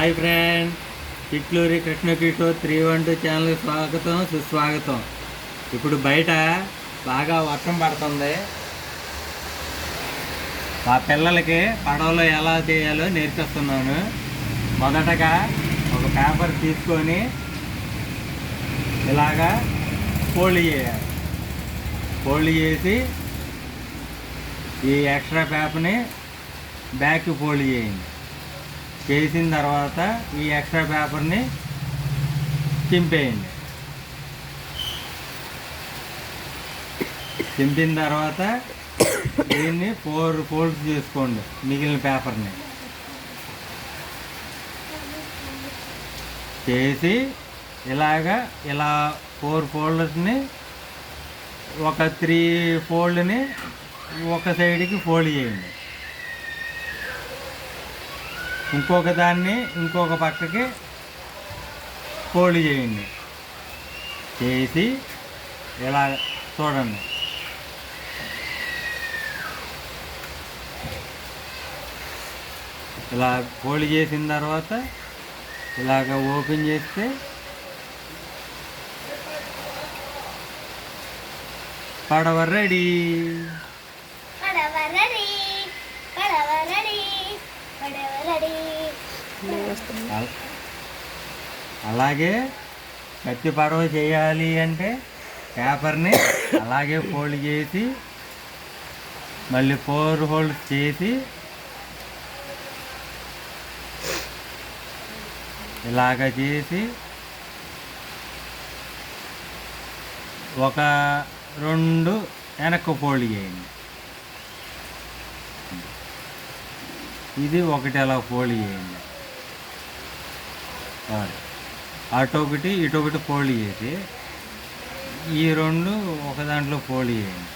Hi friend, Chitluri Krishna Kishore 312 ఛానల్కి స్వాగతం సుస్వాగతం. ఇప్పుడు బయట బాగా వర్షం పడుతుంది. మా పిల్లలకి పడవలో ఎలా చేయాలో నేర్పిస్తున్నాను. మొదటగా ఒక పేపర్ తీసుకొని ఇలాగా ఫోల్డ్ చేయాలి. ఫోల్డ్ చేసి ఈ ఎక్స్ట్రా పేపర్ని బ్యాక్ ఫోల్డ్ చేయండి. చేసిన తర్వాత ఈ ఎక్స్ట్రా పేపర్ని చింపేయండి. చింపిన తర్వాత దీన్ని 4 ఫోల్డ్స్ చేసుకోండి. మిగిలిన పేపర్ని చేసి ఇలా 4 ఫోల్డర్స్ని ఒక 3 ఫోల్డ్ని ఒక సైడ్కి ఫోల్డ్ చేయండి. ఇంకొక దాన్ని ఇంకొక పక్కకి ఫోల్డ్ చేయండి. చేసి ఇలా చూడండి. ఇలా ఫోల్డ్ చేసిన తర్వాత ఇలాగ ఓపెన్ చేస్తే పడవ రెడీ. అలాగే కత్తి పడవ చేయాలి అంటే పేపర్ని అలాగే ఫోల్డ్ చేసి మళ్ళీ 4 హోల్డ్స్ చేసి ఇలాగ చేసి ఒక 2 వెనక్కు ఫోల్డ్ చేయండి. ఇది ఒకటి అలా ఫోల్డ్ చేయండి. అటొకటి ఇటొకటి ఫోల్డ్ చేసి ఈ 2 ఒక దాంట్లో ఫోల్డ్ చేయండి.